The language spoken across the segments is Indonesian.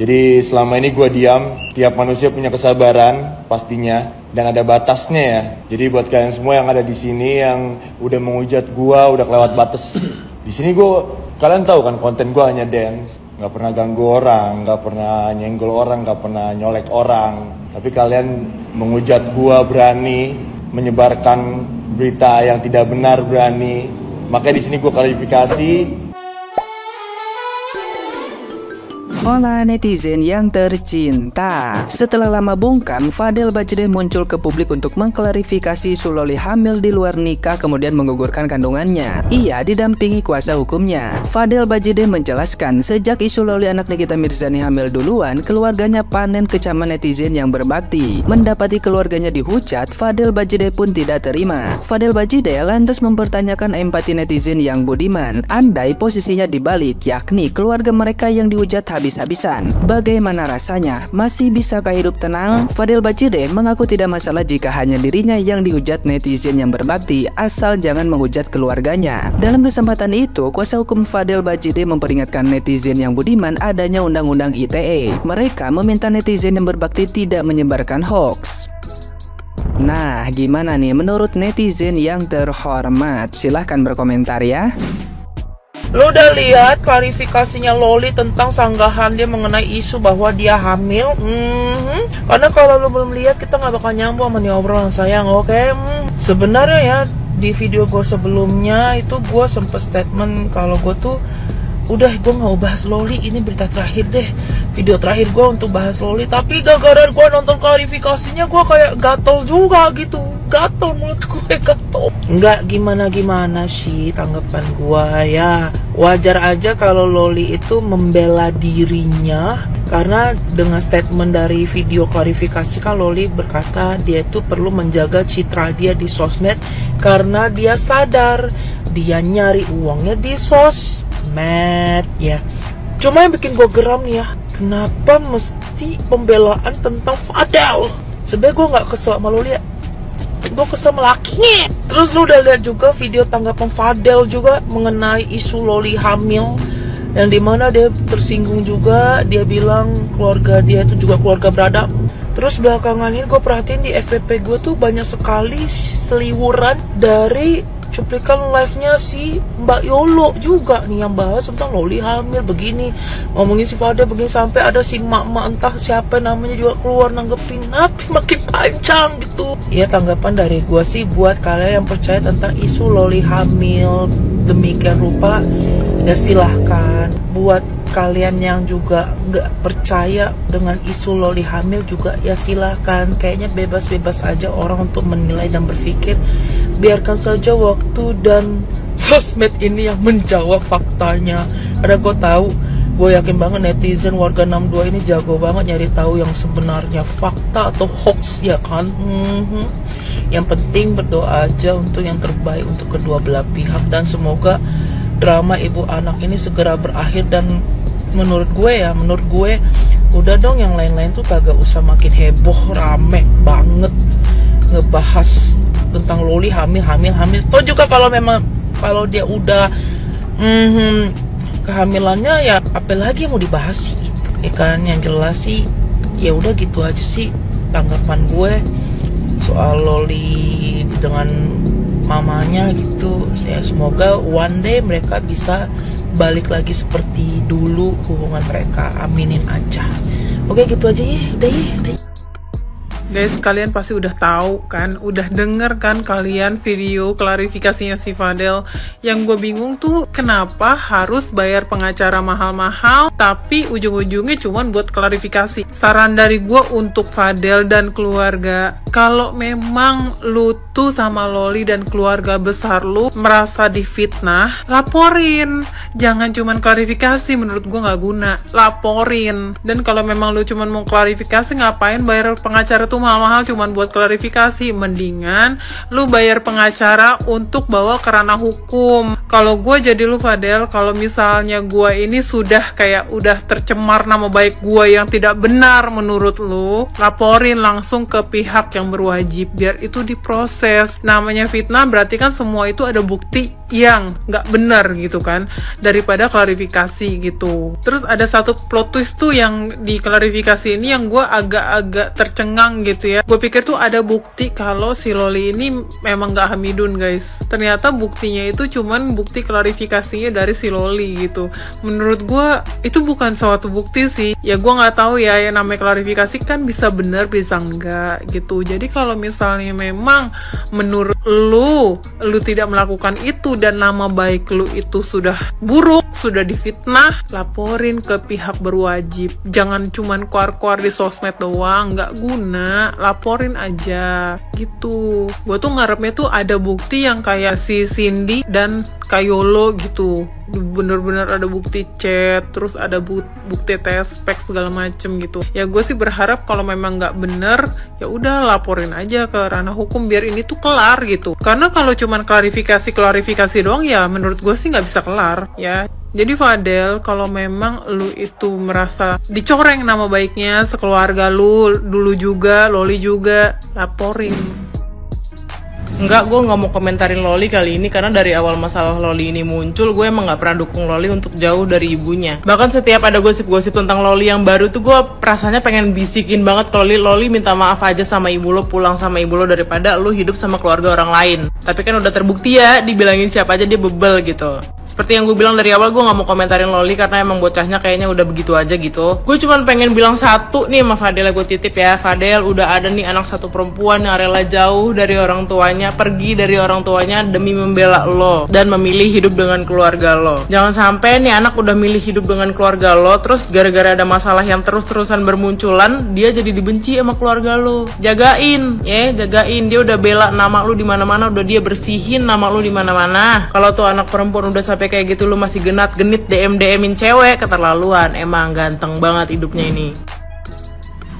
Jadi selama ini gue diam, tiap manusia punya kesabaran pastinya dan ada batasnya ya. Jadi buat kalian semua yang ada di sini yang udah menghujat gue, udah kelewat batas. Di sini kalian tahu kan konten gue hanya dance, nggak pernah ganggu orang, nggak pernah nyenggol orang, nggak pernah nyolek orang. Tapi kalian menghujat gue berani, menyebarkan berita yang tidak benar berani. Makanya di sini gue klarifikasi. Hola netizen yang tercinta. Setelah lama bungkam, Fadel Bajideh muncul ke publik untuk mengklarifikasi isu Loli hamil di luar nikah kemudian menggugurkan kandungannya. Ia didampingi kuasa hukumnya. Fadel Bajideh menjelaskan sejak isu Loli anak Nikita Mirzani hamil duluan, keluarganya panen kecaman netizen yang berbakti. Mendapati keluarganya dihujat, Fadel Bajideh pun tidak terima. Fadel Bajideh lantas mempertanyakan empati netizen yang budiman. Andai posisinya dibalik, yakni keluarga mereka yang dihujat habis-habisan, bagaimana rasanya? Masih bisakah hidup tenang? Fadel Bajideh mengaku tidak masalah jika hanya dirinya yang dihujat netizen yang berbakti, asal jangan menghujat keluarganya. Dalam kesempatan itu, kuasa hukum Fadel Bajideh memperingatkan netizen yang budiman adanya undang-undang ITE. Mereka meminta netizen yang berbakti tidak menyebarkan hoax. Nah, gimana nih menurut netizen yang terhormat? Silahkan berkomentar ya. Lo udah lihat klarifikasinya Loli tentang sanggahan dia mengenai isu bahwa dia hamil? Karena kalau lo belum lihat, kita nggak bakal nyambung sama nih obrolan sayang, oke? Sebenarnya ya, di video gue sebelumnya itu gue sempet statement kalau gue tuh udah gue nggak bahas Loli, ini berita terakhir deh, video terakhir gue untuk bahas Loli. Tapi gara-gara gue nonton klarifikasinya, gue kayak gatel juga gitu, gatel mulut gue, gatel. Nggak gimana-gimana sih tanggapan gue ya. Wajar aja kalau Loli itu membela dirinya, karena dengan statement dari video klarifikasi kan Loli berkata dia itu perlu menjaga citra dia di sosmed karena dia sadar dia nyari uangnya di sosmed ya. Cuma yang bikin gue geram nih ya, kenapa mesti pembelaan tentang Fadel? Sebenernya gue gak kesel sama Loli ya, gue kesel sama lakinya. Terus lu udah lihat juga video tanggapan Fadel juga mengenai isu Loli hamil, yang dimana dia tersinggung juga. Dia bilang keluarga dia itu juga keluarga beradab. Terus belakangan ini gue perhatiin di FYP gue tuh banyak sekali seliwuran dari cuplikan live-nya si Mbak Yolo juga nih yang bahas tentang Loli hamil begini, ngomongin si Fadel begini, sampai ada si mak-mak entah siapa namanya juga keluar nanggepin, tapi makin panjang gitu. Ya tanggapan dari gue sih, buat kalian yang percaya tentang isu Loli hamil demikian rupa, ya silahkan. Buat kalian yang juga nggak percaya dengan isu Loli hamil juga, ya silahkan. Kayaknya bebas-bebas aja orang untuk menilai dan berpikir. Biarkan saja waktu dan sosmed ini yang menjawab faktanya. Karena gue tahu, gue yakin banget netizen warga 62 ini jago banget nyari tahu yang sebenarnya fakta atau hoax ya kan. Yang penting berdoa aja untuk yang terbaik untuk kedua belah pihak, dan semoga drama ibu anak ini segera berakhir. Dan menurut gue udah dong, yang lain-lain tuh kagak usah makin heboh rame banget ngebahas tentang Loli hamil. Toh juga kalau dia udah kehamilannya, ya apa lagi yang mau dibahas sih itu ya kan. Yang jelas sih ya udah gitu aja sih tanggapan gue soal Loli dengan mamanya gitu. Ya semoga one day mereka bisa balik lagi seperti dulu hubungan mereka, aminin aja. Oke gitu aja ya, udah ya. Guys, kalian pasti udah tahu kan, udah denger kan kalian video klarifikasinya si Fadel. Yang gue bingung tuh kenapa harus bayar pengacara mahal-mahal, tapi ujung-ujungnya cuman buat klarifikasi. Saran dari gue untuk Fadel dan keluarga, kalau memang lu tuh sama Loli dan keluarga besar lu merasa difitnah, laporin. Jangan cuman klarifikasi, menurut gue nggak guna. Laporin. Dan kalau memang lu cuman mau klarifikasi, ngapain bayar pengacara tuh mahal-mahal cuman buat klarifikasi. Mendingan lu bayar pengacara untuk bawa ke ranah hukum. Kalau gue jadi lu Fadel, kalau misalnya gue ini sudah kayak udah tercemar nama baik gue yang tidak benar menurut lu, laporin langsung ke pihak yang berwajib biar itu diproses. Namanya fitnah berarti kan semua itu ada bukti yang nggak benar gitu kan, daripada klarifikasi gitu. Terus ada satu plot twist tuh yang di klarifikasi ini yang gue agak-agak tercengang gitu ya. Gue pikir tuh ada bukti kalau si Loli ini memang nggak hamidun guys. Ternyata buktinya itu cuman bukti klarifikasinya dari si Loli gitu. Menurut gue itu bukan suatu bukti sih. Ya gue nggak tahu ya, yang namanya klarifikasi kan bisa benar bisa enggak gitu. Jadi kalau misalnya memang menurut lu tidak melakukan itu dan nama baik lu itu sudah buruk, sudah difitnah, laporin ke pihak berwajib. Jangan cuman keluar-keluar di sosmed doang, nggak guna, laporin aja gitu. Gue tuh ngarepnya tuh ada bukti yang kayak si Cindy dan Kayolo gitu, bener-bener ada bukti chat, terus ada bukti tes spek segala macem gitu. Ya gue sih berharap kalau memang nggak bener, ya udah laporin aja ke ranah hukum biar ini tuh kelar gitu. Karena kalau cuman klarifikasi doang ya menurut gue sih nggak bisa kelar ya. Jadi Fadel, kalau memang lu itu merasa dicoreng nama baiknya sekeluarga lu, dulu juga, Loli juga, laporin. Enggak, gue nggak mau komentarin Loli kali ini karena dari awal masalah Loli ini muncul, gue emang nggak pernah dukung Loli untuk jauh dari ibunya. Bahkan setiap ada gosip-gosip tentang Loli yang baru tuh gue rasanya pengen bisikin banget kalau Loli minta maaf aja sama ibu lo, pulang sama ibu lo daripada lu hidup sama keluarga orang lain. Tapi kan udah terbukti ya, dibilangin siapa aja dia bebel gitu. Seperti yang gue bilang dari awal, gue gak mau komentarin Loli karena emang bocahnya kayaknya udah begitu aja gitu. Gue cuman pengen bilang satu nih sama Fadel, gue titip ya. Fadel, udah ada nih anak satu perempuan yang rela jauh dari orang tuanya, pergi dari orang tuanya demi membela lo dan memilih hidup dengan keluarga lo. Jangan sampai nih anak udah milih hidup dengan keluarga lo, terus gara-gara ada masalah yang terus-terusan bermunculan, dia jadi dibenci sama keluarga lo. Jagain, ya, jagain. Dia udah bela nama lo di mana-mana, udah dia bersihin nama lo di mana-mana. Kalau tuh anak perempuan udah sampai kayak gitu lu masih genit DM-in cewek, keterlaluan. Emang ganteng banget hidupnya ini.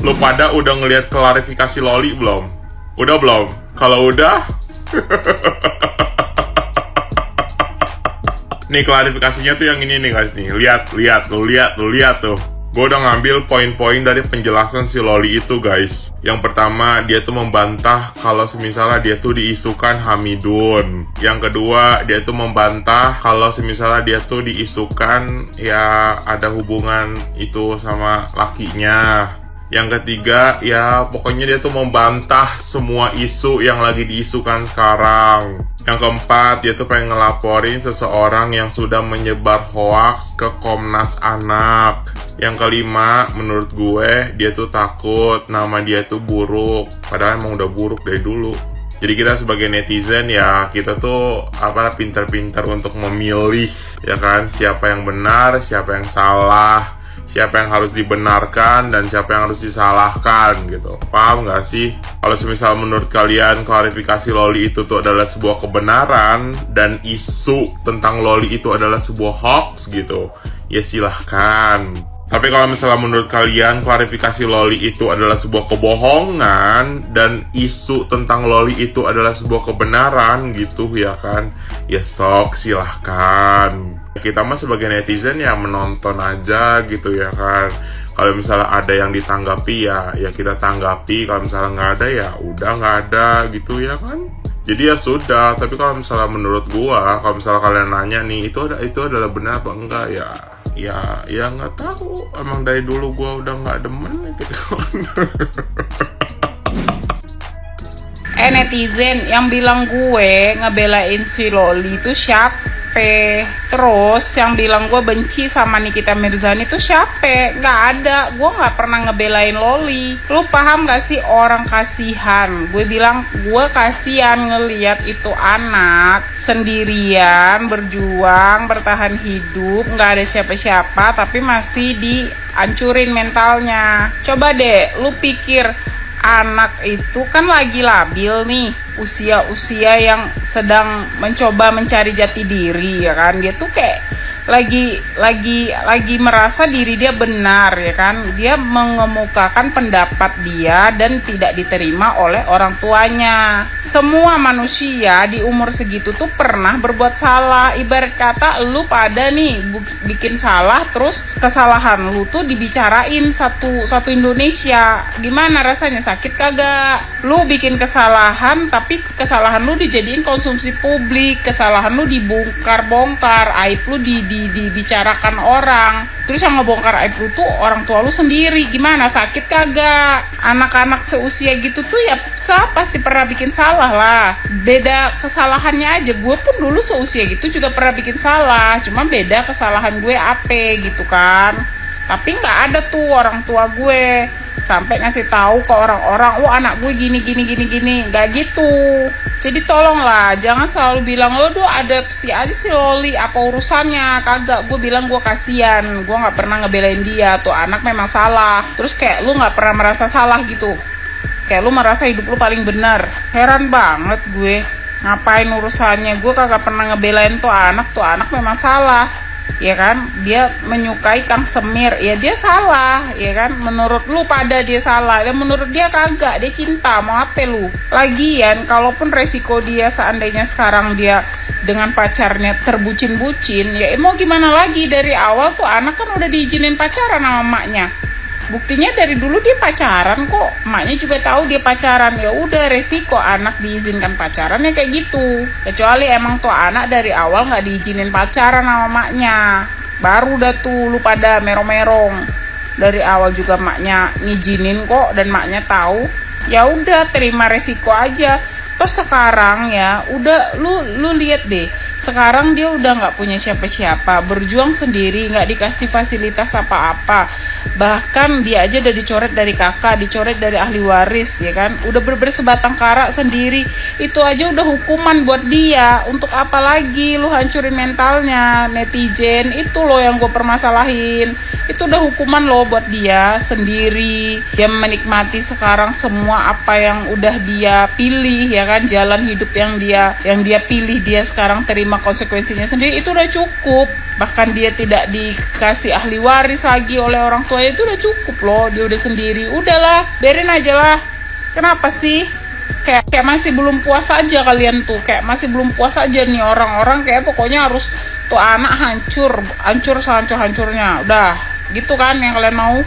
Lu pada udah ngelihat klarifikasi Loli belum? Udah belum? Kalau udah nih klarifikasinya tuh yang ini nih guys nih. Lihat tuh. Gue udah ngambil poin-poin dari penjelasan si Loli itu guys. Yang pertama, dia tuh membantah kalau semisalnya dia tuh diisukan hamidun. Yang kedua, dia tuh membantah kalau semisalnya dia tuh diisukan ya ada hubungan itu sama lakinya. Yang ketiga, ya pokoknya dia tuh membantah semua isu yang lagi diisukan sekarang. Yang keempat, dia tuh pengen ngelaporin seseorang yang sudah menyebar hoaks ke Komnas Anak. Yang kelima, menurut gue, dia tuh takut nama dia tuh buruk. Padahal emang udah buruk dari dulu. Jadi kita sebagai netizen ya, kita tuh pintar-pintar untuk memilih ya kan, siapa yang benar, siapa yang salah, siapa yang harus dibenarkan dan siapa yang harus disalahkan gitu. Paham gak sih? Kalau semisal menurut kalian klarifikasi Loli itu tuh adalah sebuah kebenaran dan isu tentang Loli itu adalah sebuah hoax gitu, ya silahkan. Tapi kalau misalnya menurut kalian klarifikasi Loli itu adalah sebuah kebohongan dan isu tentang Loli itu adalah sebuah kebenaran gitu ya kan, ya sok silahkan. Kita mah sebagai netizen ya menonton aja gitu ya kan. Kalau misalnya ada yang ditanggapi ya kita tanggapi. Kalau misalnya nggak ada ya udah nggak ada gitu ya kan. Jadi ya sudah. Tapi kalau misalnya menurut gua, kalau misalnya kalian nanya nih itu adalah benar apa enggak ya nggak tahu. Emang dari dulu gua udah nggak demen gitu. Netizen yang bilang gue ngebelain si Loli itu siapa? Terus yang bilang gue benci sama Nikita Mirzani itu siapa? Nggak ada, gue nggak pernah ngebelain Loli. Lu paham gak sih, orang kasihan? Gue bilang gue kasihan ngeliat itu anak sendirian berjuang bertahan hidup, nggak ada siapa-siapa tapi masih dihancurin mentalnya. Coba deh lu pikir, anak itu kan lagi labil nih, usia yang sedang mencoba mencari jati diri ya kan. Dia tuh kayak lagi merasa diri dia benar, ya kan? Dia mengemukakan pendapat dia dan tidak diterima oleh orang tuanya. Semua manusia di umur segitu tuh pernah berbuat salah. Ibarat kata lu pada nih bikin salah, terus kesalahan lu tuh dibicarain satu Indonesia. Gimana rasanya, sakit kagak? Lu bikin kesalahan tapi kesalahan lu dijadiin konsumsi publik, kesalahan lu dibongkar-bongkar, aib lu dibicarakan orang. Terus yang ngebongkar aib lu tuh orang tua lu sendiri. Gimana, sakit kagak? Anak-anak seusia gitu tuh ya pasti pernah bikin salah lah. Beda kesalahannya aja. Gue pun dulu seusia gitu juga pernah bikin salah, cuma beda kesalahan gue apa gitu kan. Tapi nggak ada tuh orang tua gue sampai ngasih tahu ke orang-orang, oh anak gue gini, nggak gitu. Jadi tolonglah, jangan selalu bilang lo tuh adopsi aja si Loli, apa urusannya? Kagak, gue bilang gue kasihan, gue nggak pernah ngebelain dia, tuh anak memang salah. Terus kayak lu nggak pernah merasa salah gitu, kayak lu merasa hidup lu paling benar. Heran banget gue, ngapain urusannya? Gue kagak pernah ngebelain tuh anak memang salah. Ya kan, dia menyukai Kang Semir, ya dia salah, ya kan, menurut lu pada dia salah, dan menurut dia kagak, dia cinta, mau apa lu? Lagian, kalaupun resiko dia seandainya sekarang dia dengan pacarnya terbucin-bucin, ya mau gimana lagi, dari awal tuh anak kan udah diizinin pacaran sama emaknya. Buktinya dari dulu dia pacaran kok, emaknya juga tahu dia pacaran. Ya udah, resiko anak diizinkan pacaran ya kayak gitu. Kecuali emang tuh anak dari awal nggak diizinin pacaran sama emaknya, baru dah tuh lu pada merong-merong. Dari awal juga emaknya ngizinin kok dan emaknya tahu. Ya udah, terima resiko aja. Toh sekarang ya udah, lu lihat deh, sekarang dia udah nggak punya siapa-siapa, berjuang sendiri, nggak dikasih fasilitas apa-apa, bahkan dia aja udah dicoret dari kakak, dicoret dari ahli waris, ya kan, udah bersebatang kara sendiri. Itu aja udah hukuman buat dia. Untuk apa lagi lu hancurin mentalnya? Netizen itu loh yang gue permasalahin. Itu udah hukuman loh buat dia sendiri. Dia menikmati sekarang semua apa yang udah dia pilih, ya kan, jalan hidup yang dia pilih, dia sekarang terima konsekuensinya sendiri. Itu udah cukup. Bahkan dia tidak dikasih ahli waris lagi oleh orang tuanya, itu udah cukup loh. Dia udah sendiri. Udahlah, biarin aja lah. Kenapa sih? Kayak masih belum puas aja kalian tuh. Kayak masih belum puas aja nih orang-orang, kayak pokoknya harus tuh anak hancur sehancur-hancurnya. Udah, gitu kan yang kalian mau?